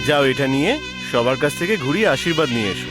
যাও এটা নিয়ে সবার কাছ থেকে ঘুরিয়ে আশীর্বাদ নিয়ে এসো।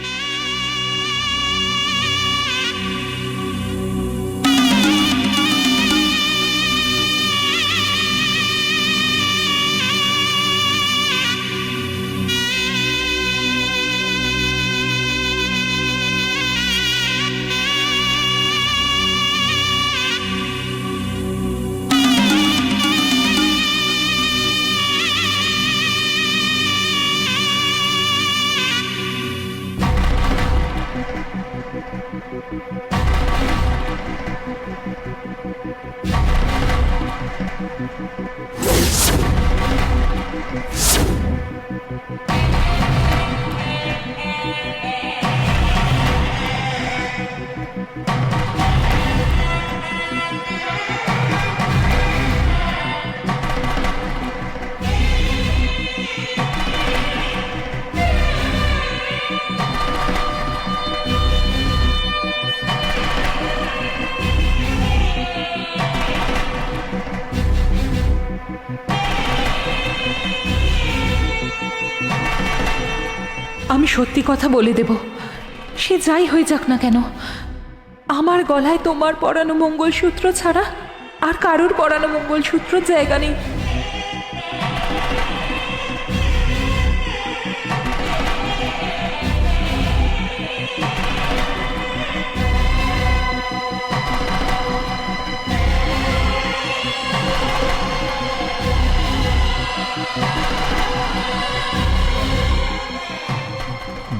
আমি সত্যি কথা বলে দেব, সে যাই হয়ে যাক না কেন, আমার গলায় তোমার পরানো মঙ্গলসূত্র ছাড়া আর কারোর পরানো মঙ্গলসূত্র জায়গা নেই।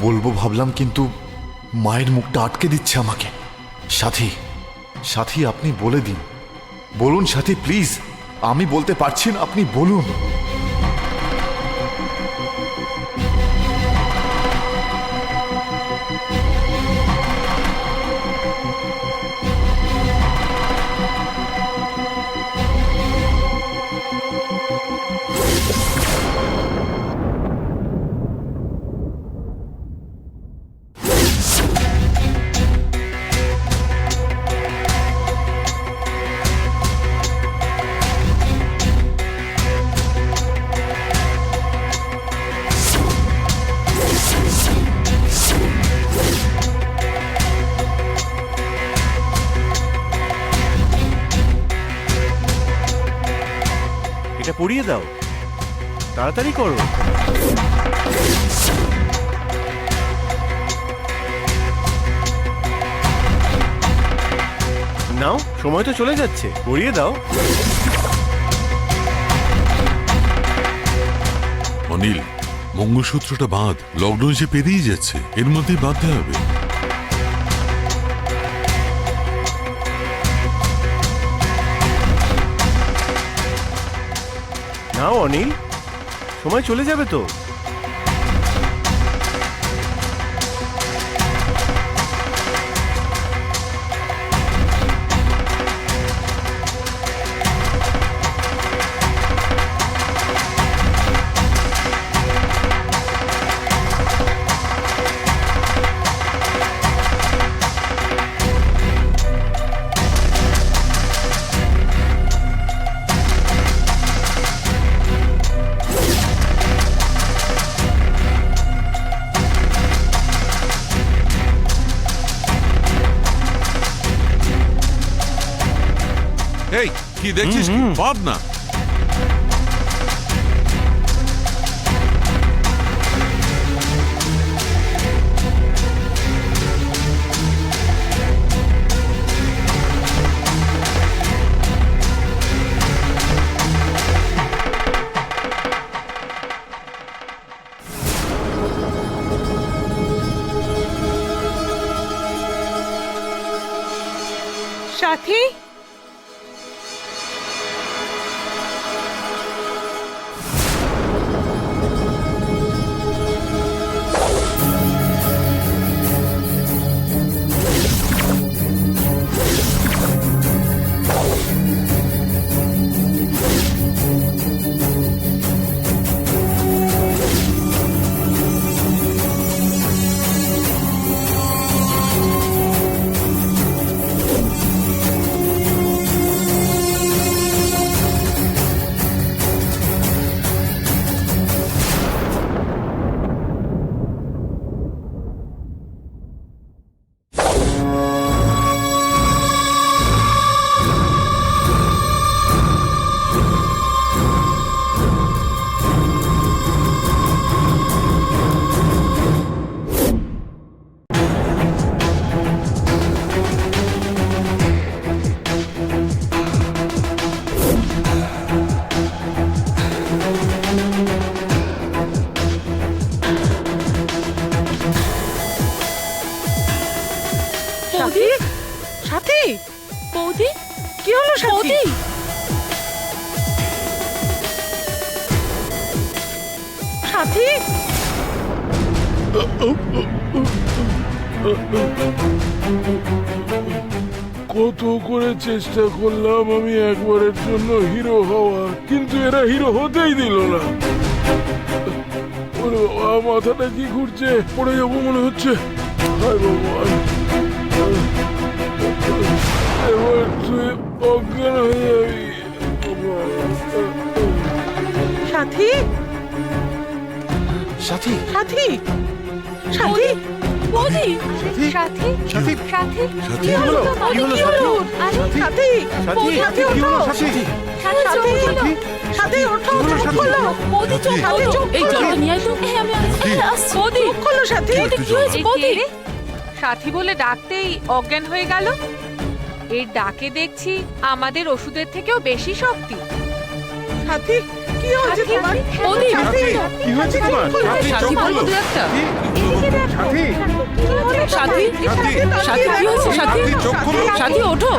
বলবো ভাবলাম, কিন্তু মায়ের মুখটা আটকে দিচ্ছে আমাকে। সাথী, সাথী আপনি বলে দিন, বলুন সাথী প্লিজ, আমি বলতে পারছি না, আপনি বলুন। এটা পরিয়ে দাও, তাড়াতাড়ি করো। নাও, সময় তো চলে যাচ্ছে, পরিয়ে দাও। অনিল, মঙ্গলসূত্রটা বাঁধ, লগ্ন যে পেরিয়ে যাচ্ছে, এর মধ্যেই বাঁধতে হবে। নাও অনিল, সময় চলে যাবে তো। এই কি দেখছিস, কি বাঁধ না। সাথী, বৌদি কি হলো সাথী? বৌদি সাথী কত করে চেষ্টা করলাম আমি একবারের জন্য হিরো হওয়ার, কিন্তু এরা হিরো হতেই দিল না। ওরে বাবা, মাথাটা কি ঘুরছে, পড়ে যাবো মনে হচ্ছে। হায় ভগবান, এবার তুই অজ্ঞান হয়ে যাবি। সাথী সাথী সাথী সাথী বৌদি সাথী সাথী সাথী সাথী কি হলো? সাথী, কি হলো কি সাথী? হলো? আরে সাথী সাথী সাথী, কি হলো ওঠো। সাথী? সাথী সাথী? সাথী ওঠো, কি হলো চোখ সাথী? খোলো। বৌদি চোখ সাথী, খোলো। চোখ এই খোলো। জলটা নিয়ে আয় তো আমি আসছি। বৌদি চোখ খোলো সাথী। বৌদি কি হয়েছে বৌদি সাথী বলে ডাকতেই অজ্ঞান হয়ে গেল। এর ডাকে দেখছি আমাদের ওষুধের থেকেও বেশি শক্তি। সাথী কি হয়েছে সাথী, তোমার? বৌদি সাথী, কি হয়েছে তোমার? সাথী, সাথী চোখ বলবো খোলো। দু একটা সাথী, সাথী সাথী, সাথী কি হয়েছে সাথী সাথী, চোখ খোলো। সাথী ওঠো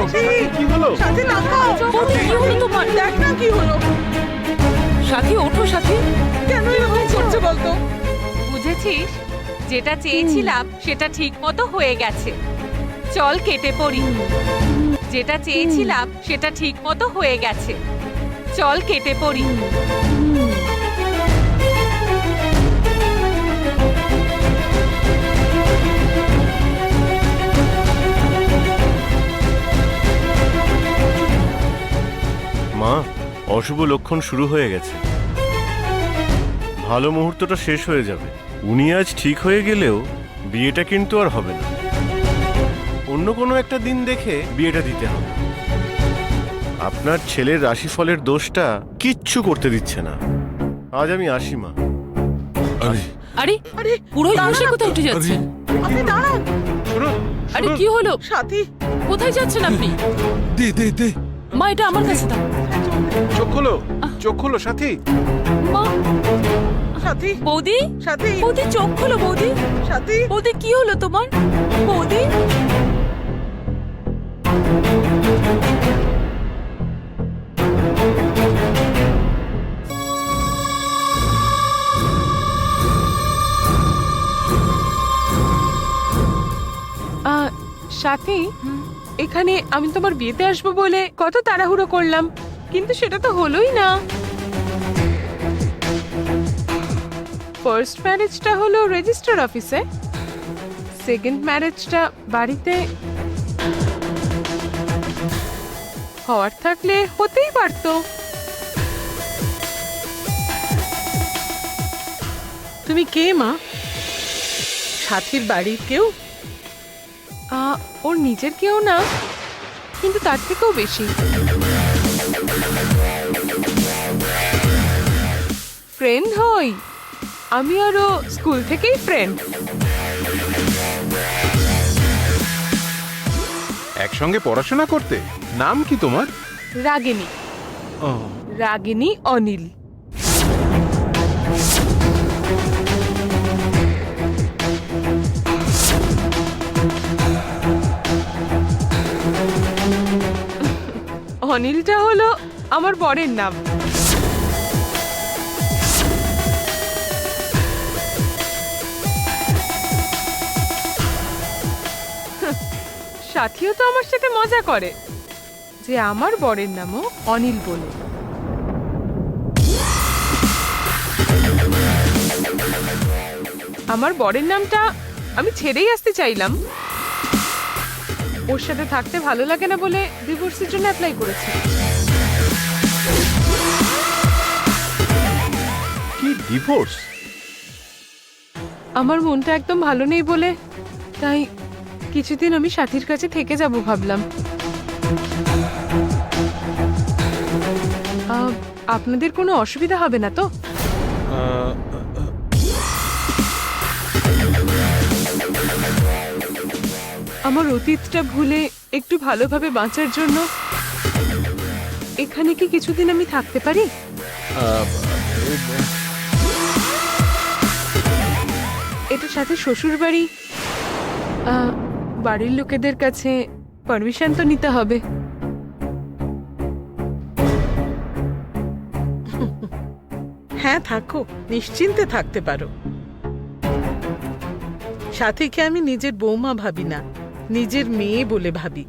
কি হলো? সাথী তাকাও। বৌদি কি হলো তোমার দেখ না কি হলো। সাথী ওঠো সাথী কেন এরকম করছে বলতো? বুঝেছিস, যেটা চেয়েছিলাম সেটা ঠিক মতো হয়ে গেছে। চল কেটে পড়ি। যেটা চেয়েছিলাম সেটা ঠিক মতো হয়ে গেছে। চল কেটে পড়ি। মা, অশুভ লক্ষণ শুরু হয়ে গেছে। ভালো মুহূর্তটা শেষ হয়ে যাবে। উনি আজ ঠিক হয়ে গেলেও বিয়েটা কিন্তু আর হবে না। অন্য কোনো একটা দিন দেখে বিয়েটা দিতে হবে। আপনার ছেলের রাশিফলের দোষটা কিচ্ছু করতে দিচ্ছে না। আজ আমি আসি মা। আরে আরে আরে পুরোহিত দাঁড়ান মশাই তো। কোথায় উঠে যাচ্ছেন আপনি দাঁড়ান। শুনুন, আরে শুনুন। কি হলো সাথী কোথায় যাচ্ছেন আপনি দে দে দে মা এটা আমার কাছে দাও চোখ খোলো, চোখ খোলো সাথী। মা সাথী বৌদি সাথী বৌদি চোখ খোলো বৌদি সাথী বৌদি কি হলো তোমার বৌদি সাথী, এখানে আমি তোমার বিয়েতে আসবো বলে কত তাড়াহুড়ো করলাম, কিন্তু সেটা তো হলোই না। ফার্স্ট ম্যারেজটা হলো রেজিস্টার অফিসে, সেকেন্ড ম্যারেজটা বাড়িতে হওয়ার থাকলে হতেই পারতো। তুমি কে মা? সাথীর বাড়ির কেউ? ওর নিজের কেউ না, কিন্তু তার থেকেও বেশি। ফ্রেন্ড হই, আমি আরো স্কুল থেকেই ফ্রেন্ড। একসঙ্গে পড়াশোনা করতে? নাম কি তোমার? রাগিনী, রাগিনী অনিল। অনিলটা হলো আমার বরের নাম। সাথীও তো আমার সাথে মজা করে যে আমার বরের নামও অনিল বলে। আমার বরের নামটা আমি ছেড়েই আসতে চাইলাম, ওর সাথে থাকতে ভালো লাগে না বলে ডিভোর্সের জন্য অ্যাপ্লাই করেছি। কি ডিভোর্স? আমার মনটা একদম ভালো নেই বলে তাই কিছুদিন আমি সাথীর কাছে থেকে যাব ভাবলাম। আপনাদের কোনো অসুবিধা হবে না তো? আমার অতীতটা ভুলে একটু ভালোভাবে বাঁচার জন্য এখানে কি কিছুদিন আমি থাকতে পারি? এটার সাথে শ্বশুর বাড়ি, বাড়ির লোকেদের কাছে পারমিশন তো নিতে হবে। হ্যাঁ থাকো, নিশ্চিন্তে থাকতে পারো। সাথীকে আমি নিজের বৌমা ভাবি না, নিজের মেয়ে বলে ভাবি।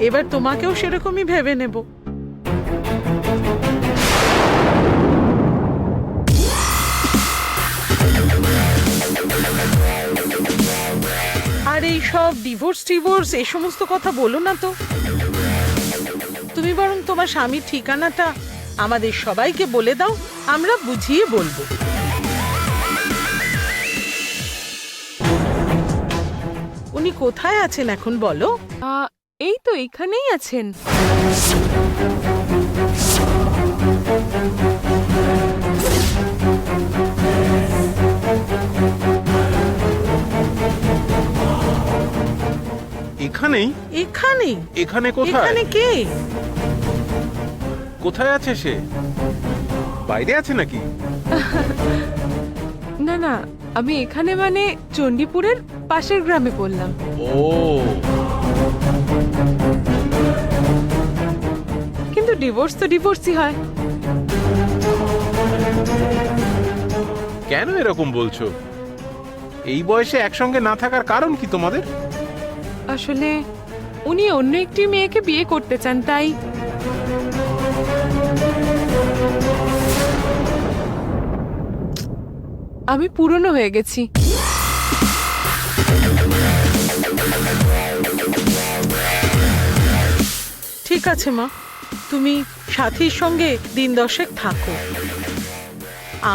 এবার তোমাকেও সেরকমই ভেবে নেব। আর এই সব ডিভোর্স এই সমস্ত কথা বলো না তো। তুমি বরং তোমার স্বামীর ঠিকানাটা আমাদের সবাইকে বলে দাও, আমরা বুঝিয়ে বলবো। উনি কোথায় আছেন এখন বলো? এই তো এখানেই আছেন। এখানেই? এখানে? এখানে কোথায়? এখানে কে? কোথায় আছে সে? বাইরে আছে নাকি? না না, আমি এখানে মানে চণ্ডীপুরের পাশের গ্রামে বললাম। ও, কিন্তু ডিভোর্স তো ডিভোর্সই হয়। কেন এরকম বলছো? এই বয়সে একসঙ্গে না থাকার কারণ কি তোমাদের? আসলে উনি অন্য একটি মেয়েকে বিয়ে করতে চান, তাই। আমি পুরনো হয়ে গেছি। ঠিক আছে মা, তুমি সাথীর সঙ্গে দিন 10 থাকো।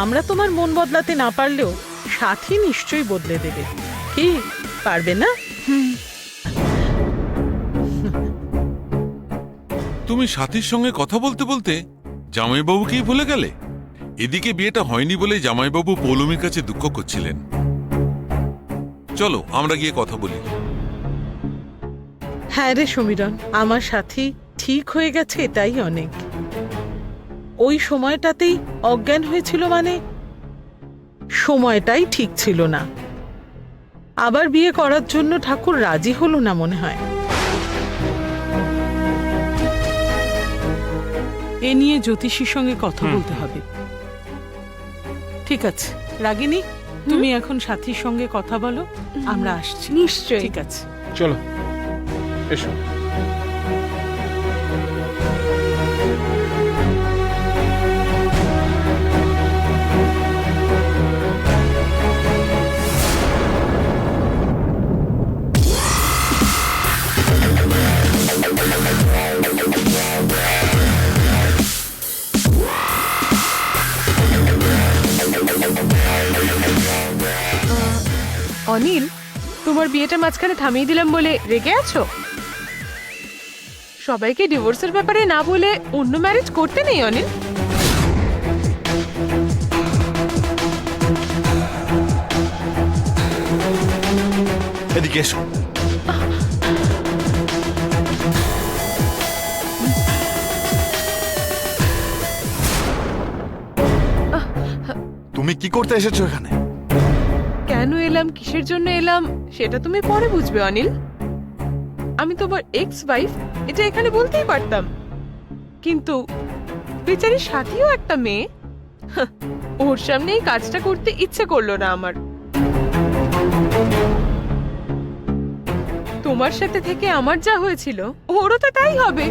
আমরা তোমার মন বদলাতে না পারলেও সাথী নিশ্চয়ই বদলে দেবে। কি পারবে না? তুমি সাথীর সঙ্গে কথা বলতে বলতে জামাইবাবুকেই ভুলে গেলে? এদিকে বিয়েটা হয়নি বলে জামাইবাবু পৌলমীর কাছে দুঃখ করছিলেন। চলো আমরা গিয়ে কথা বলি। হ্যাঁ রে সমীরণ, আমার সাথী ঠিক হয়ে গেছে, এটাই অনেক। ওই সময়টাতেই অজ্ঞান হয়েছিল মানে সময়টাই ঠিক ছিল না। আবার বিয়ে করার জন্য ঠাকুর রাজি হলো না মনে হয়। এ নিয়ে জ্যোতিষীর সঙ্গে কথা বলতে হবে। ঠিক আছে রাগিনী, তুমি এখন সাথীর সঙ্গে কথা বলো, আমরা আসছি। নিশ্চয়ই। ঠিক আছে। চলো এসো। অনিল, তোমার বিয়েটা মাঝখানে থামিয়ে দিলাম বলে রেগে আছো? সবাইকে ডিভোর্সের ব্যাপারে না বলে অন্য ম্যারেজ করতে নেই অনিল। এদিকে এসো। তুমি কি করতে এসেছো এখানে? কেন এলাম, কিসের জন্য এলাম সেটা তুমি পরে বুঝবে অনিল। আমি তোমার এক্স ওয়াইফ এটা এখানে বলতেই পারতাম, কিন্তু বেচারির সাথীও একটা মেয়ে। হাহ, ওর সামনে এই কাজটা করতে ইচ্ছে করলো না আমার। তোমার সাথে থেকে আমার যা হয়েছিল ওরও তো তাই হবে।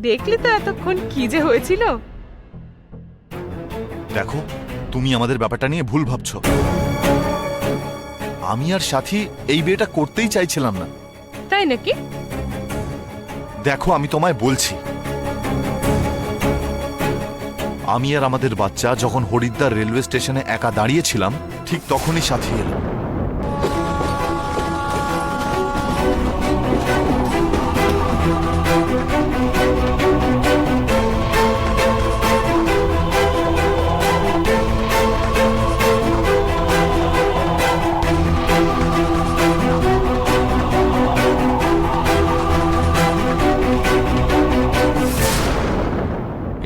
দেখলে তো এতক্ষণ কি যে হয়েছিল। দেখো, তুমি আমাদের ব্যাপারটা নিয়ে ভুল ভাবছো। আমি আর সাথী এই বিয়েটা করতেই চাইছিলাম না। তাই নাকি? দেখো, আমি তোমায় বলছি, আমি আর আমাদের বাচ্চা যখন হরিদ্বার রেলওয়ে স্টেশনে একা দাঁড়িয়েছিলাম, ঠিক তখনই সাথী এলো।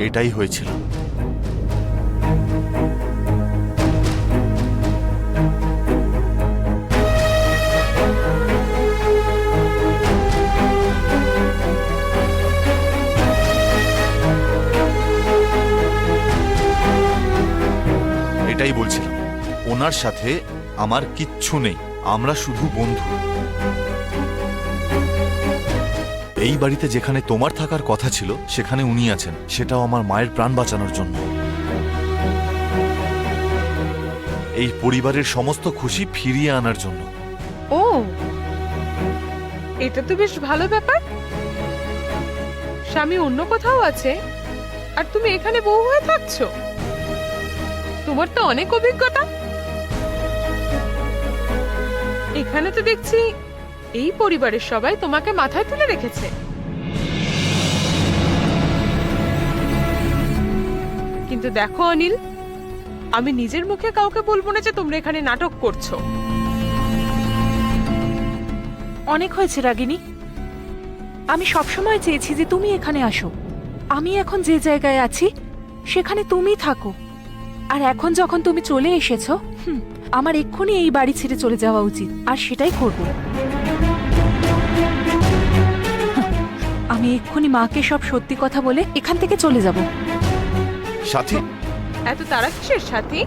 এটাই হয়েছিল। ওনার সাথে আমার কিচ্ছু নেই, আমরা শুধু বন্ধু। এই বাড়িতে যেখানে তোমার থাকার কথা ছিল সেখানে উনি আছেন, সেটাও আমার মায়ের প্রাণ বাঁচানোর জন্য। এই পরিবারের সমস্ত খুশি ফিরিয়ে আনার জন্য। ও, এটা তো বেশ ভালো ব্যাপার। স্বামী অন্য কোথাও আছে আর তুমি এখানে বউ হয়ে থাকছো। তোমার তো অনেক অভিজ্ঞতা। এখানে তো দেখছি এই পরিবারের সবাই তোমাকে মাথায় তুলে রেখেছে। কিন্তু দেখো অনিল, আমি নিজের মুখে কাউকে বলবো না যে তোমরা এখানে নাটক করছো। অনেক হয়েছে রাগিনী। আমি সবসময় চেয়েছি যে তুমি এখানে আসো। আমি এখন যে জায়গায় আছি সেখানে তুমি থাকো। আর এখন যখন তুমি চলে এসেছো, আমার এক্ষুনি এই বাড়ি ছেড়ে চলে যাওয়া উচিত, আর সেটাই করব। আমি এক্ষুনি মাকে সব সত্যি কথা বলে এখান থেকে চলে যাব। সাথী, এত তারা কিসের সাথে?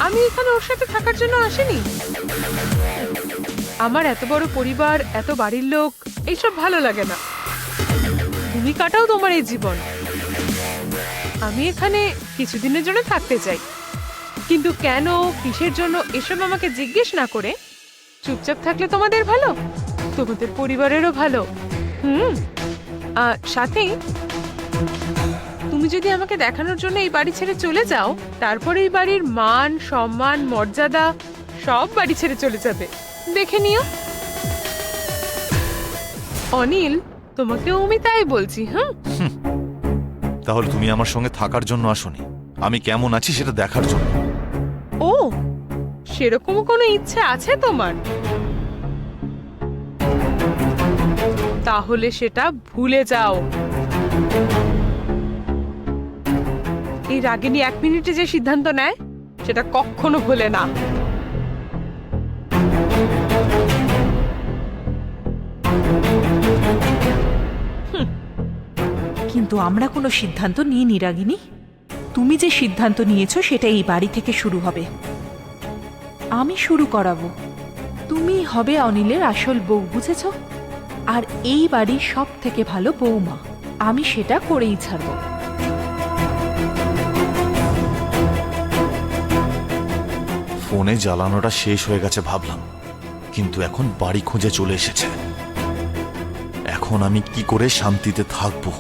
আমি এখানে ওর সাথে থাকার জন্য আসিনি। আমার এত বড় পরিবার, এত বাড়ির লোক, এইসব ভালো লাগে না। তুমি কাটাও তোমার এই জীবন। আমি এখানে কিছুদিনের জন্য থাকতে চাই, কিন্তু কেন, কিসের জন্য, এসব আমাকে জিজ্ঞেস না করে চুপচাপ থাকলে তোমাদের ভালো, তোমাদের পরিবারেরও ভালো। সাথে তুমি যদি আমাকে দেখানোর জন্য এই বাড়ি ছেড়ে চলে যাও, তারপরে এই বাড়ির মান, সম্মান, মর্যাদা সব বাড়ি ছেড়ে চলে যাবে। দেখে নিও। অনিল, তোমাকেও আমি তাই বলছি। তাহলে তুমি আমার সঙ্গে থাকার জন্য আসোনি, আমি কেমন আছি সেটা দেখার জন্য। ও, সেরকম কোনো ইচ্ছে আছে তোমার? তাহলে সেটা ভুলে যাও। এই রাগিনী 1 মিনিটে যে সিদ্ধান্ত নেয় সেটা কখনো ভুলে না। কিন্তু আমরা কোনো সিদ্ধান্ত নিইনি রাগিনী। তুমি যে সিদ্ধান্ত নিয়েছো সেটা এই বাড়ি থেকে শুরু হবে। আমি শুরু করাবো। তুমি হবে অনিলের আসল বউ, বুঝেছো? আর এই বাড়ির সব থেকে ভালো বউমা। আমি সেটা করেই ছাড়বো। ফোনে জ্বালানোটা শেষ হয়ে গেছে ভাবলাম, কিন্তু এখন বাড়ি খুঁজে চলে এসেছে। এখন আমি কি করে শান্তিতে থাকবো?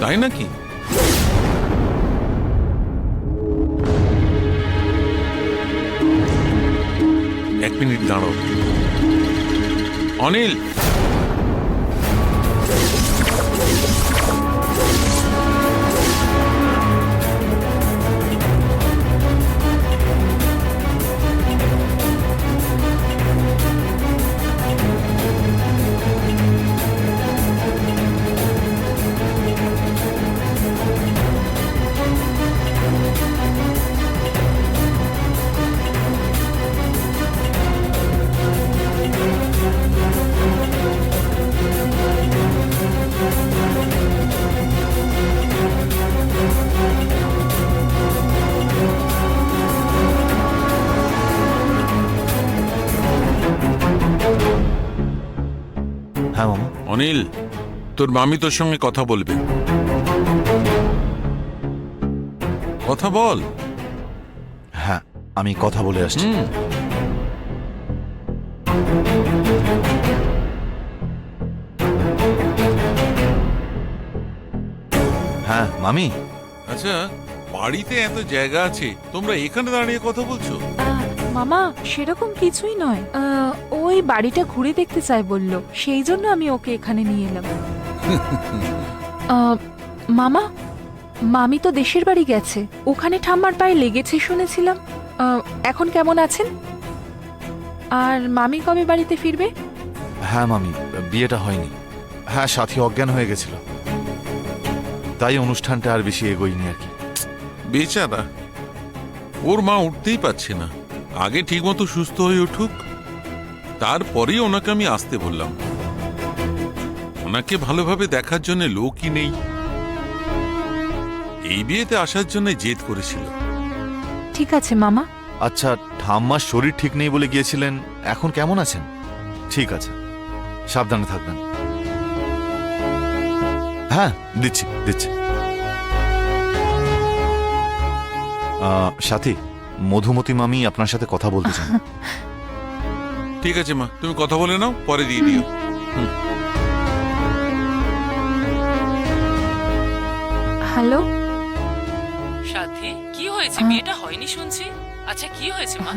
তাই নাকি? এক মিনিট দাঁড়াও অনিল। হ্যাঁ মামা। অনিল, তোর মামি তোর সঙ্গে কথা বলবে। কথা বল। হ্যাঁ, আমি কথা বলে আসছি। হ্যাঁ মামি। আচ্ছা, বাড়িতে এত জায়গা আছে, তোমরা এখানে দাঁড়িয়ে কথা বলছো? মামা, সেরকম কিছুই নয়। ওই বাড়িটা ঘুরে দেখতে চাই বলল, সেই জন্য আমি ওকে এখানে নিয়ে এলাম। মামা, মামি তো দেশের বাড়ি গেছে, ওখানে ঠাম্মার পায়ে লেগেছে শুনেছিলাম। এখন কেমন আছেন? আর মামি কবে বাড়িতে ফিরবে? হ্যাঁ মামি, বিয়েটা হয়নি। হ্যাঁ, সাথী অজ্ঞান হয়ে গেছিল, তাই অনুষ্ঠানটা আর বেশি এগোয়নি আর কি। বেচারা, ওর মা উঠতেই পারছে না। আগে ঠিকমতো সুস্থ হয়ে উঠুক, তারপরেই ওনাকে আমি আসতে বললাম। ওনাকে ভালোভাবে দেখার জন্য লোকই নেই। এই বিয়েতে আসার জন্য জেদ করেছিল। ঠিক আছে মামা। আচ্ছা, ঠাম্মার শরীর ঠিক নেই বলে গিয়েছিলেন, এখন কেমন আছেন? ঠিক আছে, সাবধানে থাকবেন। হ্যাঁ, দিচ্ছি দিচ্ছি। সাথী, মধুমতি মামি আপনার সাথে কথা বলতে চান। ঠিক আছে মা, তুমি কথা বলে নাও, পরে দিয়ে দিও। হ্যালো। সাথী, কি হয়েছে? বিয়েটা হয়নি শুনছি। আচ্ছা, কি হয়েছে মা?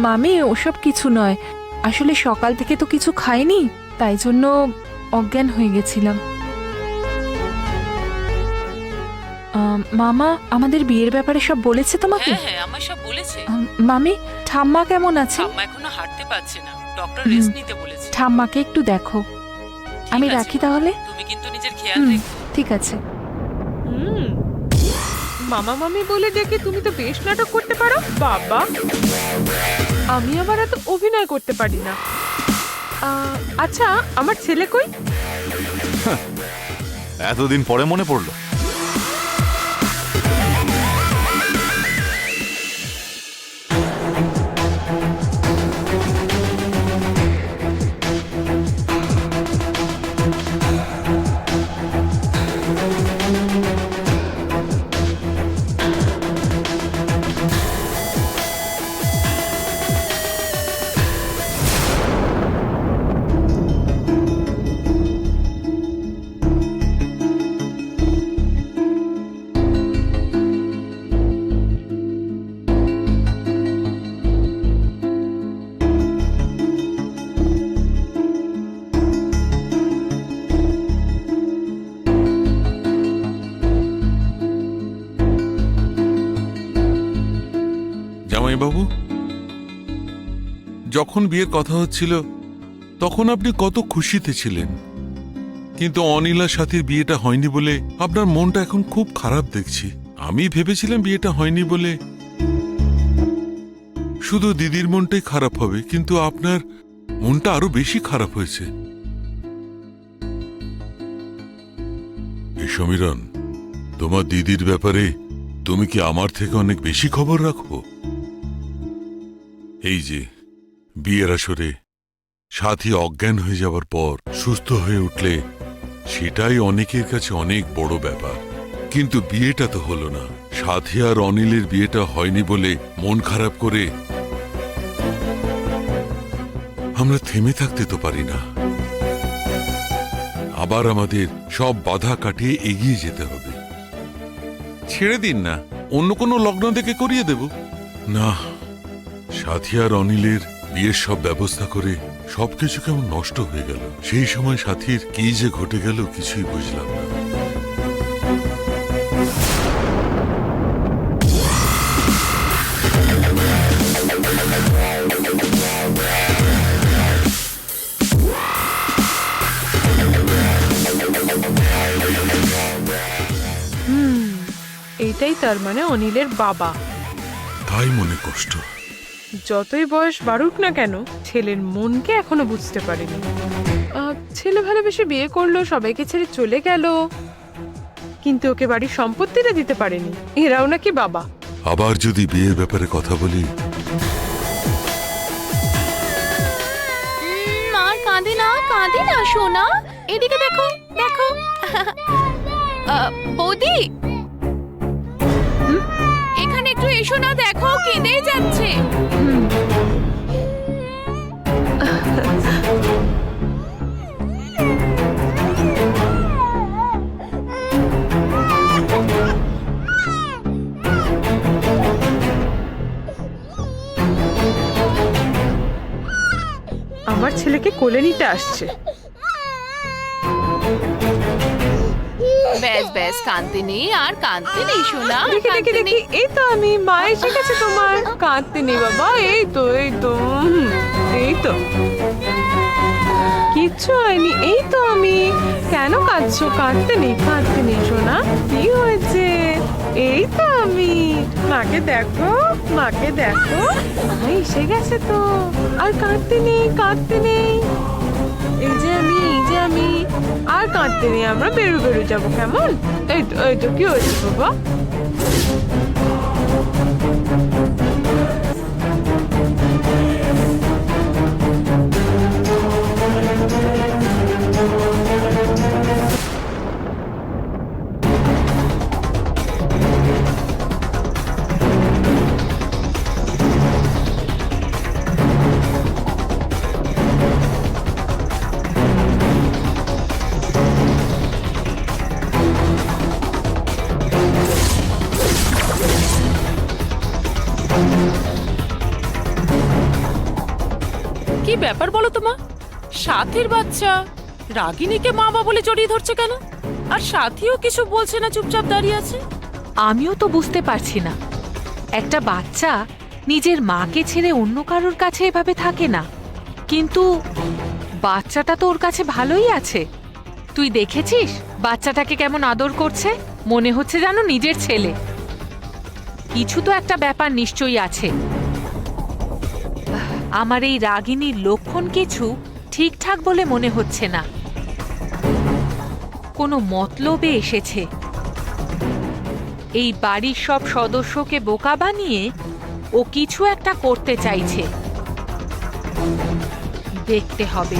মামি, ওসব কিছু নয়, আসলে সকাল থেকে তো কিছু খাইনি, তাই জন্য অজ্ঞান হয়ে গেছিলাম। মামা আমাদের বিয়ের ব্যাপারে সব বলেছে তোমাকে? হ্যাঁ হ্যাঁ, আমায় সব বলেছে। মামি, ঠাম্মা কেমন আছে? আম্মা এখনো হাঁটতে পারছে না, ডক্টর রেস্ট নিতে বলেছে। ঠাম্মাকে একটু দেখো। আমি ঠিক আছে রাখি মা। তাহলে। তুমি কিন্তু নিজের খেয়াল রেখো। ঠিক আছে। মামা মামি বলে ডেকে তুমি তো বেশ নাটক করতে পারো বাবা। আমি আবার এত অভিনয় করতে পারি না। আচ্ছা, আমার ছেলে কই? এতদিন পরে মনে পড়লো। জামাইবাবু, যখন বিয়ের কথা হচ্ছিল তখন আপনি কত খুশিতে ছিলেন, কিন্তু অনিলা সাথীর বিয়েটা হয়নি বলে আপনার মনটা এখন খুব খারাপ দেখছি। আমি ভেবেছিলাম বিয়েটা হয়নি বলে শুধু দিদির মনটাই খারাপ হবে, কিন্তু আপনার মনটা আরো বেশি খারাপ হয়েছে। এই সমীরণ, তোমার দিদির ব্যাপারে তুমি কি আমার থেকে অনেক বেশি খবর রাখো? এই যে বিয়ের আসরে সাথী অজ্ঞান হয়ে যাওয়ার পর সুস্থ হয়ে উঠলে সেটাই অনেকের কাছে অনেক বড় ব্যাপার, কিন্তু বিয়েটা তো হলো না। সাথী আর অনিলের বিয়েটা হয়নি বলে মন খারাপ করে আমরা থেমে থাকতে তো পারি না। আবার আমাদের সব বাধা কাটিয়ে এগিয়ে যেতে হবে। ছেড়ে দিন না, অন্য কোনো লগ্ন দেখে করিয়ে দেব। না, সাথী আর অনিলের বিয়ের সব ব্যবস্থা করে সবকিছু কেমন নষ্ট হয়ে গেল। সেই সময় সাথীর কি যে ঘটে গেল কিছুই বুঝলাম না। এইটাই তার মানে অনিলের বাবা। তাই মনে কষ্ট। যতই বয়স বাড়ুক না কেন, ছেলের মনকে এখনো বুঝতে পারেনি। ছেলে ভালোবেসে বিয়ে করলো, সবাইকে ছেড়ে চলে গেল, কিন্তু ওকে বাড়ির সম্পত্তিটা দিতে পারেনি। এরাও নাকি বাবা। আবার যদি বিয়ের ব্যাপারে কথা বলি, মা কাঁদে না সোনা, এদিকে দেখো দেখো। বৌদি, এখানে একটু এসো না, দেখো কেঁদেই যাচ্ছে। আমার ছেলেকে কোলে নিতে আসছে। ব্যাস ব্যাস, কাঁদতে নেই আর কাঁদতে নেই সোনা, দেখি দেখি কাঁদতে দেখি, নেই। এই তো আমি, মা এসে গেছে তোমার। কাঁদতে নেই বাবা, এই তো এই তো এই তো, কিচ্ছু হয়নি, এই তো আমি। কেন কাঁদছো? কাঁদতে নেই সোনা, কি হয়েছে? এই তো আমি। মাকে দেখো, মাকে দেখো, এসে গেছে তো। আর কাঁদতে নেই। এই যে আমি আর কাঁদতে নেই, আমরা বেরো যাবো, কেমন? এই তো কি হয়েছে বাবা? কি ব্যাপার বলো তো মা? সাথীর বাচ্চা রাগিনীকে মা বা বলে জড়িয়ে ধরছে কেন? আর সাথীও কিছু বলছে না, চুপচাপ দাঁড়িয়ে আছে। আমিও তো বুঝতে পারছি না, একটা বাচ্চা নিজের মাকে ছেড়ে অন্য কারোর কাছে এভাবে থাকে না, কিন্তু বাচ্চাটা তো ওর কাছে ভালোই আছে। তুই দেখেছিস বাচ্চাটাকে কেমন আদর করছে? মনে হচ্ছে যেন নিজের ছেলে। কিছু তো একটা ব্যাপার নিশ্চয়ই আছে। আমার এই রাগিনীর লক্ষণ কিছু ঠিকঠাক বলে মনে হচ্ছে না। কোনো মতলবে এসেছে। এই বাড়ির সব সদস্যকে বোকা বানিয়ে ও কিছু একটা করতে চাইছে। দেখতে হবে।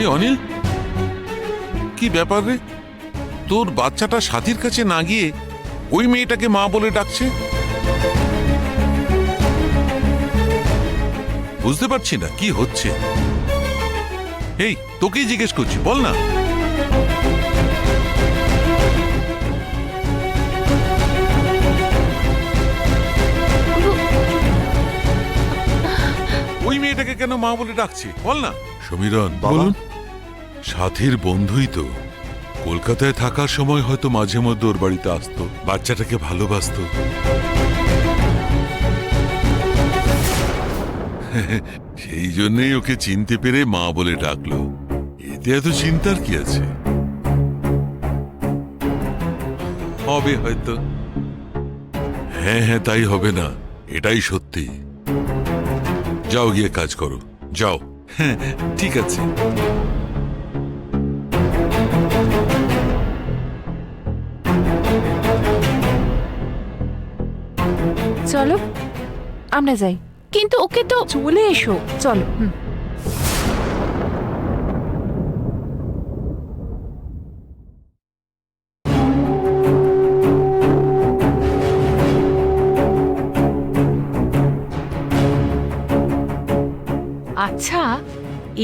এই অনিল, কি ব্যাপার রে? তোর বাচ্চাটা সাথীর কাছে না গিয়ে ওই মেয়েটাকে মা বলে ডাকছে। বুঝতে পারছি না কি হচ্ছে। এই তোকেই জিজ্ঞেস করছি, বল না। ওই মেয়েটাকে কেন মা বলে ডাকছে বল না। সমীরণ, বলুন। সাথীর বন্ধুই তো। কলকাতায় থাকার সময় হয়তো মাঝে মধ্যে ওর বাড়িতে আসতো, বাচ্চাটাকে ভালোবাসতো। সেই জন্যই ওকে চিনতে পেরে মা বলে ডাকলো। এতে এত চিন্তার কি আছে? হবে হয়তো। হ্যাঁ হ্যাঁ, তাই হবে না, এটাই সত্যি। যাও গিয়ে কাজ করো, যাও। হ্যাঁ ঠিক আছে। চলো আমরা যাই। কিন্তু ওকে তো চলে এসো, চলো। আচ্ছা,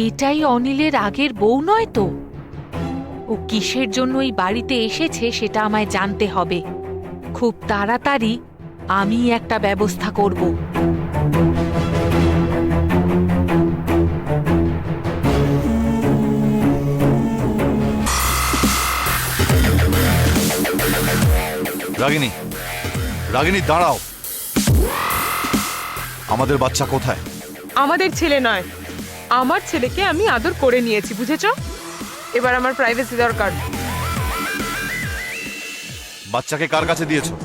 এটাই অনিলের আগের বউ নয় তো? ও কিসের জন্য এই বাড়িতে এসেছে সেটা আমায় জানতে হবে। খুব তাড়াতাড়ি আমি একটা ব্যবস্থা করব। রাগিনী, রাগিনী দাঁড়াও। আমাদের বাচ্চা কোথায়? আমাদের ছেলে নয়, আমার ছেলেকে আমি আদর করে নিয়েছি, বুঝেছো? এবার আমার প্রাইভেসি দরকার। বাচ্চাকে কার কাছে দিয়েছো?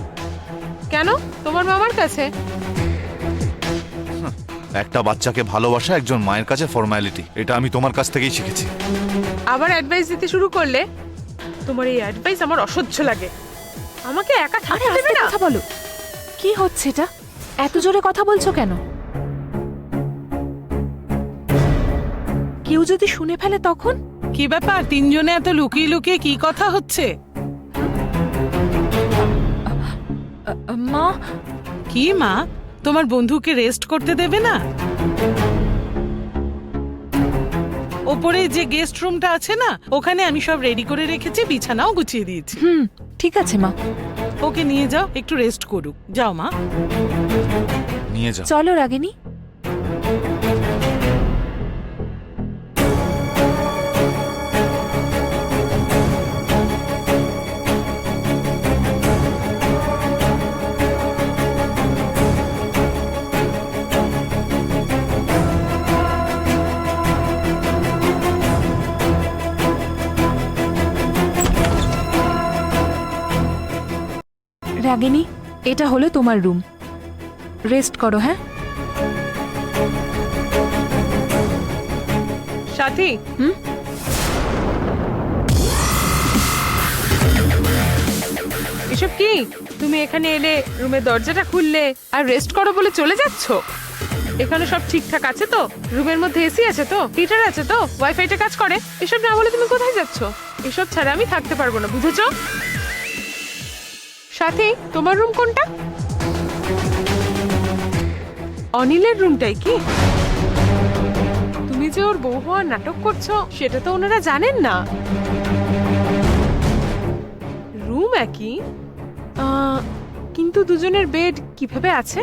কেন? তোমার মামার কাছে। একটা বাচ্চাকে ভালোবাসা একজন মায়ের কাছে ফর্মালিটি, এটা আমি তোমার কাছ থেকেই শিখেছি। আবার অ্যাডভাইস দিতে শুরু করলে? তোমার এই অ্যাডভাইস আমার অসহ্য লাগে। আমাকে একা থাকতে দেবে না? কথা বলো। কি হচ্ছে এটা? এত জোরে কথা বলছো কেন? কেউ যদি শুনে ফেলে তখন? কি ব্যাপার, তিনজনে এত লুকিয়ে লুকিয়ে কি কথা হচ্ছে? মা। কি মা, তোমার বন্ধুকে রেস্ট করতে দেবে না? ওপরে যে গেস্ট রুমটা আছে না, ওখানে আমি সব রেডি করে রেখেছি, বিছানাও গুছিয়ে দিয়েছি। ঠিক আছে মা। ওকে নিয়ে যাও, একটু রেস্ট করুক। যাও মা, নিয়ে যাও। চলো রাগিনী। রাগিনী, এটা হলো তোমার রুম। রেস্ট করো, হ্যাঁ? সাথী, এসব কি? তুমি এখানে এলে, রুমের দরজাটা খুললে আর রেস্ট করো বলে চলে যাচ্ছ? এখানে সব ঠিকঠাক আছে তো? রুমের মধ্যে এসি আছে তো? হিটার আছে তো? ওয়াইফাইটা কাজ করে? এসব না বলে তুমি কোথায় যাচ্ছ? এসব ছাড়া আমি থাকতে পারবো না, বুঝেছো? সাথী, তোমার রুম কোনটা? অনিলের রুমটাই কি? তুমি যে ওর বউ হওয়ার নাটক করছো সেটা তো ওনারা জানেন না। রুম একই, কিন্তু দুজনের বেড কিভাবে আছে?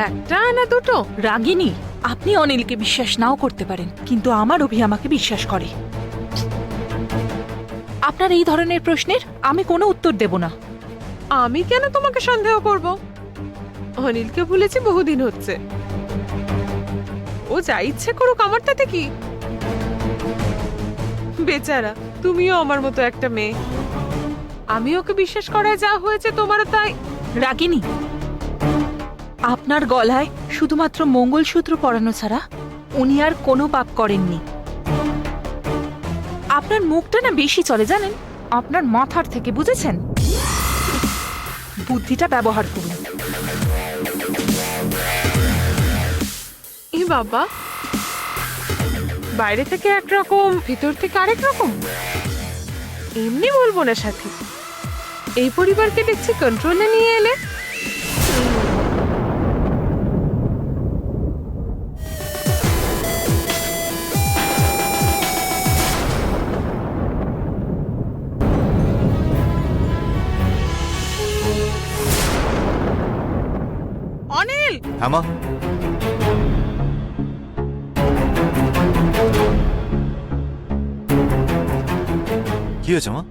একটা না দুটো? রাগিনী, আপনি অনিলকে বিশ্বাস নাও করতে পারেন, কিন্তু আমার অভি আমাকে বিশ্বাস করে। আপনার এই ধরনের প্রশ্নের আমি কোনো উত্তর দেব না। আমি কেন তোমাকে সন্দেহ করব? অনিলকে ভুলেছি বহুদিন হচ্ছে। ও যা ইচ্ছে করুক, আমার তাতে কি? বেচারা, তুমিও আমার মতো একটা মেয়ে। আমি ওকে বিশ্বাস করায় যা হয়েছে তোমারও তাই। রাগিনী, আপনার গলায় শুধুমাত্র মঙ্গলসূত্র পরানো ছাড়া উনি আর কোনো পাপ করেননি। আপনার মুখটা না বেশি চলে জানেন, আপনার মাথার থেকে, বুঝেছেন? বুদ্ধিটা ব্যবহার করুন। এ বাবা, বাইরে থেকে একরকম, ভিতর থেকে আরেক রকম। এমনি বলবো না সাথী, এই পরিবারকে দেখছি কন্ট্রোলে নিয়ে এলে। অনিল, হ্যাঁ মা? কি হয়েছে মা?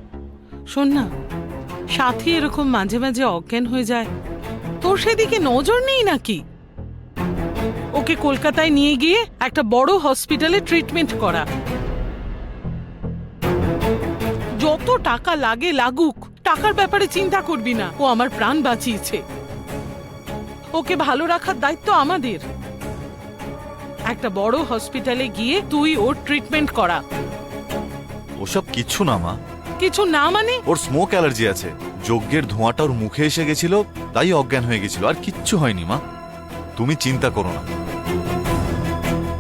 শোন না, সাথী এরকম মাঝে মাঝে অজ্ঞান হয়ে যায়, তোর সেদিকে নজর নেই নাকি? ওকে কলকাতায় নিয়ে গিয়ে একটা বড় হসপিটালে ট্রিটমেন্ট করা। যত টাকা লাগে লাগুক, টাকার ব্যাপারে চিন্তা করবি না। ও আমার প্রাণ বাঁচিয়েছে, ওকে ভালো রাখার দায়িত্ব আমাদের। একটা বড় হসপিটালে গিয়ে তুই ওর ট্রিটমেন্ট করা। ওসব কিচ্ছু না মা। কিছু না মানে? ওর স্মোক অ্যালার্জি আছে, যজ্ঞের ধোঁয়াটা ওর মুখে এসে গেছিল, তাই অজ্ঞান হয়ে গেছিল, আর কিচ্ছু হয়নি মা, তুমি চিন্তা করো না।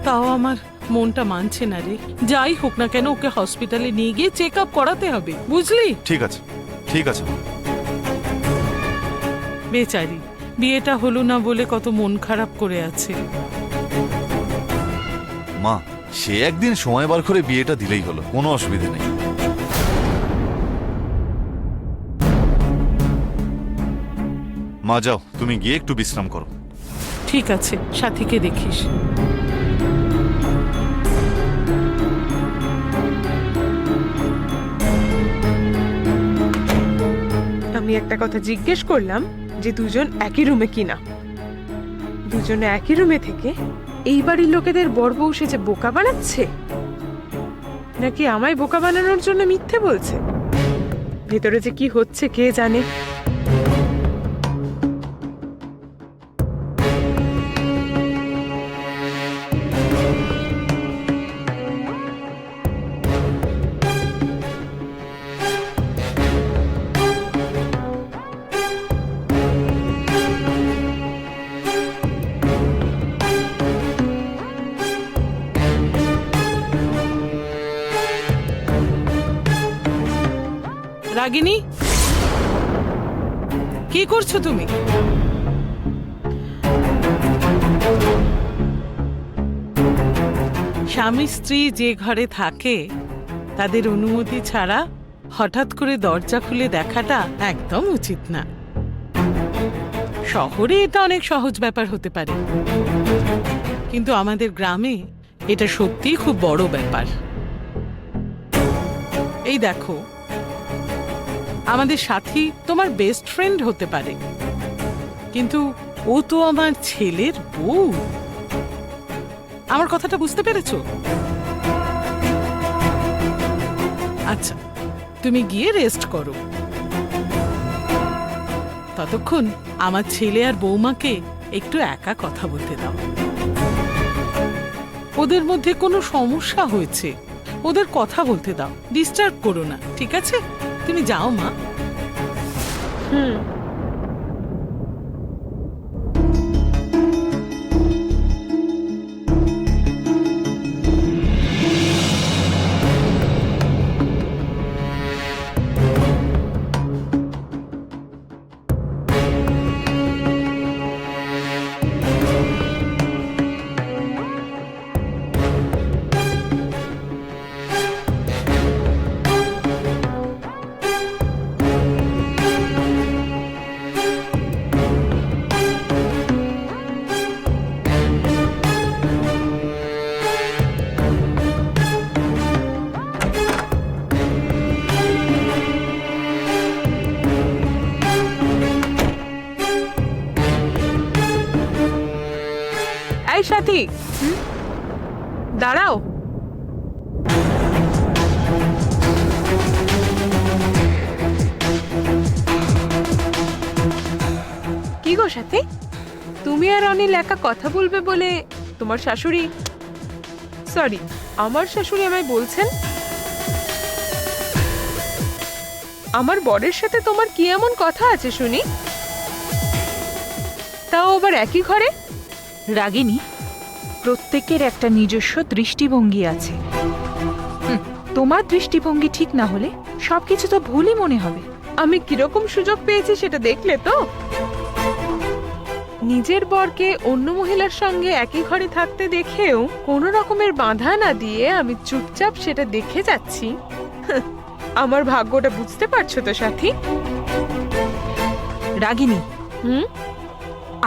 তাও আমার মনটা মানছে না রে। যাই হোক না কেন, ওকে হসপিটালে নিয়ে গিয়ে চেক আপ করাতে হবে, বুঝলি? ঠিক আছে, ঠিক আছে মা। বেচারি, বিয়েটা হলো না বলে কত মন খারাপ করে আছে। মা, সে একদিন সময় বার করে বিয়েটা দিলেই হলো, কোনো অসুবিধা নেই। মা যাও, তুমি গিয়ে একটু বিশ্রাম করো। ঠিক আছে, সাথীকে দেখিস। আমি একটা কথা জিজ্ঞেস করলাম যে দুজন একই রুমে কিনা। দুজনে একই রুমে থেকে এই বাড়ির লোকেদের বড় বউ সেজে বোকা বানাচ্ছে, নাকি আমায় বোকা বানানোর জন্য মিথ্যে বলছে? ভেতরে যে কি হচ্ছে কে জানে। রাগিনী, কি করছো তুমি? স্বামী স্ত্রী যে ঘরে থাকে তাদের অনুমতি ছাড়া হঠাৎ করে দরজা খুলে দেখাটা একদম উচিত না। শহরে এটা অনেক সহজ ব্যাপার হতে পারে, কিন্তু আমাদের গ্রামে এটা সত্যিই খুব বড় ব্যাপার। এই দেখো, আমাদের সাথী তোমার বেস্ট ফ্রেন্ড হতে পারে, কিন্তু ও তো আমার ছেলের বউ। আমার কথাটা বুঝতে পেরেছো? আচ্ছা, তুমি গিয়ে রেস্ট করো। ততক্ষণ আমার ছেলে আর বৌমাকে একটু একা কথা বলতে দাও। ওদের মধ্যে কোনো সমস্যা হয়েছে, ওদের কথা বলতে দাও, ডিস্টার্ব করো না, ঠিক আছে? তুমি যাও মা। হুম। এই সাথী, দাঁড়াও। কি গো সাথী, তুমি আর অনিল একা কথা বলবে বলে তোমার শাশুড়ি, সরি আমার শাশুড়ি আমায় বলছেন আমার বরের সাথে তোমার কি এমন কথা আছে শুনি, তাও আবার একই ঘরে? রাগিনী, প্রত্যেকের একটা নিজস্ব দৃষ্টিভঙ্গি আছে। তোমার দৃষ্টিভঙ্গি ঠিক না হলে সবকিছু তো ভুলই মনে হবে। আমি কিরকম সুযোগ পেয়েছি সেটা দেখলে তো? নিজের বরকে অন্য মহিলার সঙ্গে একই ঘরে থাকতে দেখেও কোনো রকমের বাধা না দিয়ে আমি চুপচাপ সেটা দেখে যাচ্ছি। আমার ভাগ্যটা বুঝতে পারছো তো সাথী? রাগিনী,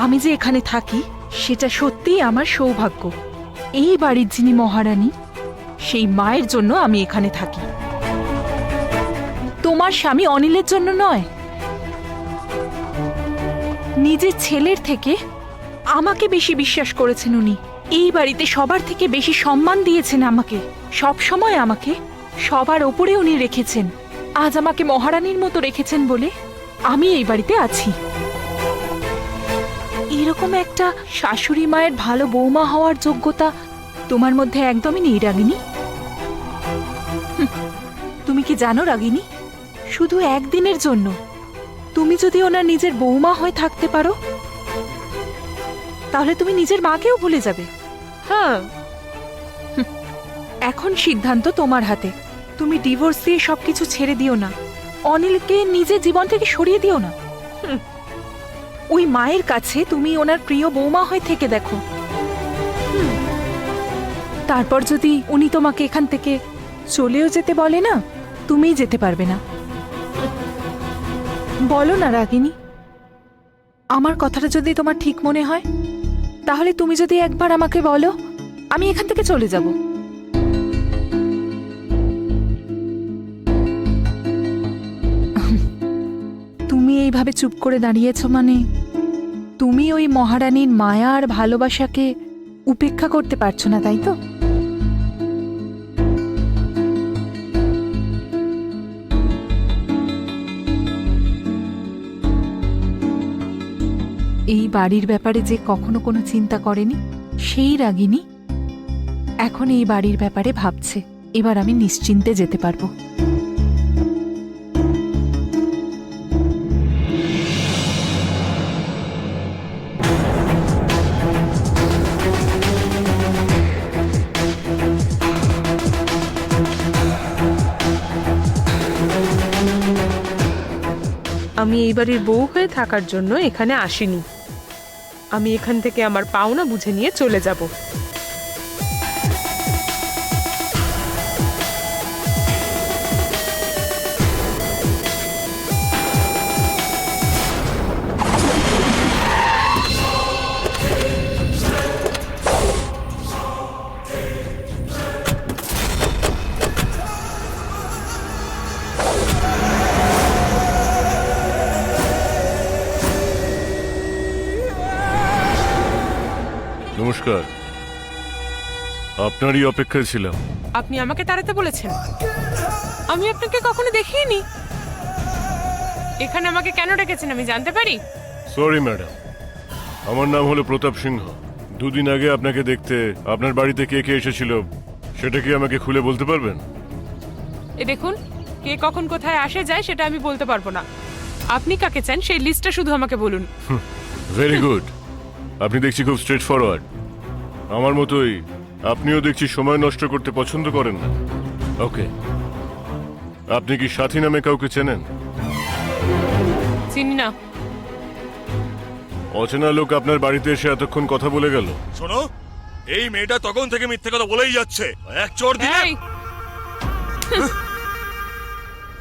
আমি যে এখানে থাকি সেটা সত্যিই আমার সৌভাগ্য। এই বাড়ির যিনি মহারানী, সেই মায়ের জন্য আমি এখানে থাকি, তোমার স্বামী অনিলের জন্য নয়। নিজের ছেলের থেকে আমাকে বেশি বিশ্বাস করেছেন উনি। এই বাড়িতে সবার থেকে বেশি সম্মান দিয়েছেন আমাকে, সব সময় আমাকে সবার ওপরে উনি রেখেছেন। আজ আমাকে মহারানীর মতো রেখেছেন বলে আমি এই বাড়িতে আছি। এরকম একটা শাশুড়ি মায়ের ভালো বৌমা হওয়ার যোগ্যতা তোমার মধ্যে একদমই নেই রাগিনী। তুমি কি জানো রাগিনী, শুধু একদিনের জন্য তুমি যদি ওনার নিজের বৌমা হয়ে থাকতে পারো, তাহলে তুমি নিজের মাকেও ভুলে যাবে। হ্যাঁ, এখন সিদ্ধান্ত তোমার হাতে। তুমি ডিভোর্স দিয়ে সবকিছু ছেড়ে দিও না, অনিলকে নিজের জীবন থেকে সরিয়ে দিও না। ওই মায়ের কাছে তুমি ওনার প্রিয় বৌমা হয়ে থেকে দেখো। তারপর যদি উনি তোমাকে এখান থেকে চলেও যেতে বলে না, তুমিই যেতে পারবে না। বলো না রাগিনী, আমার কথাটা যদি তোমার ঠিক মনে হয়, তাহলে তুমি যদি একবার আমাকে বলো, আমি এখান থেকে চলে যাব। তুমি এইভাবে চুপ করে দাঁড়িয়েছো মানে তুমি ওই মহারানীর মায়া আর ভালোবাসাকে উপেক্ষা করতে পারছো না, তাই তো? এই বাড়ির ব্যাপারে যে কখনো কোনো চিন্তা করেনি, সেই রাগিনী এখন এই বাড়ির ব্যাপারে ভাবছে। এবার আমি নিশ্চিন্তে যেতে পারবো। আমি এই বাড়ির বউ হয়ে থাকার জন্য এখানে আসিনি। আমি এখান থেকে আমার পাওনা বুঝে নিয়ে চলে যাব। নমস্কার, আপনারই অপেক্ষায় ছিলাম। আপনি আমাকে তাড়াতে বলেছেন? আমি আপনাকে কখনো দেখিনি। এখানে আমাকে কেন ডেকেছেন আমি জানতে পারি? সরি ম্যাডাম, আমার নাম হলো প্রতাপ সিংহ। দুদিন আগে আপনাকে দেখতে আপনার বাড়িতে কে কে এসেছিল সেটা কি আমাকে খুলে বলতে পারবেন? এ দেখুন, কে কখন কোথায় আসে যায় সেটা আমি বলতে পারবো না। আপনি কাকে চান সেই লিস্টটা শুধু আমাকে বলুন। ভেরি গুড, আপনি দেখছি খুব স্ট্রেট ফরওয়ার্ড। আমার মতোই আপনিও দেখছি সময় নষ্ট করতে পছন্দ করেন না। ওকে, আপনি কি সাথী নামে কাউকে চেনেন? চিনি না। অচেনা লোক আপনার বাড়িতে এসে এতক্ষণ কথা বলে গেল। শোনো, এই মেয়েটা তখন থেকে মিথ্যে কথা বলেই যাচ্ছে। এক চোর দিলে এই!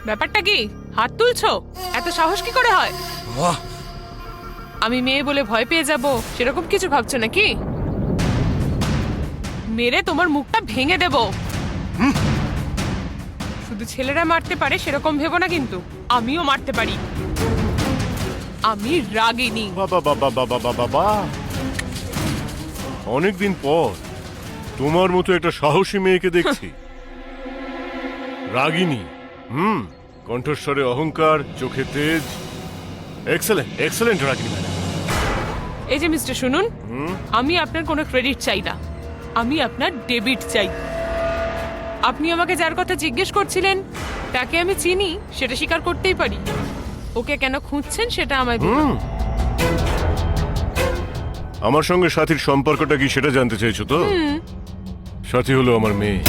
ব্যাপারটা কি? হাত তুলছো? এত সাহস কি করে হয়? বাহ! আমি মেয়ে বলে ভয় পেয়ে যাব সেরকম কিছু ভাবছো নাকি? মেরে তোমার মুখটা ভেঙে দেব। শুধু ছেলেরা মারতে পারে সেরকম ভেবো না, কিন্তু আমিও মারতে পারি। আমি রাগিনী। বাবা বাবা বাবা বাবা বাবা, অনেকদিন পর তোমার মতো একটা সাহসী মেয়েকে দেখছি। রাগিনী, কণ্ঠস্বরে অহংকার, চোখে তেজ। এক্সেলেন্ট এক্সেলেন্ট রাগিনী ম্যাডাম। এই যে মিস্টার শুনুন, আমি আপনার কোনো ক্রেডিট চাই না, আমি আপনার ডেবিট চাই। আপনি আমাকে যার কথা জিজ্ঞেস করছিলেন তাকে আমি চিনি, সেটা স্বীকার করতেই পারি। ওকে কেন খুঁজছেন সেটা আমায় বলুন। আমার সঙ্গে সাথীর সম্পর্কটা কি সেটা জানতে চাইছো তো? সাথী হলো আমার মেয়ে।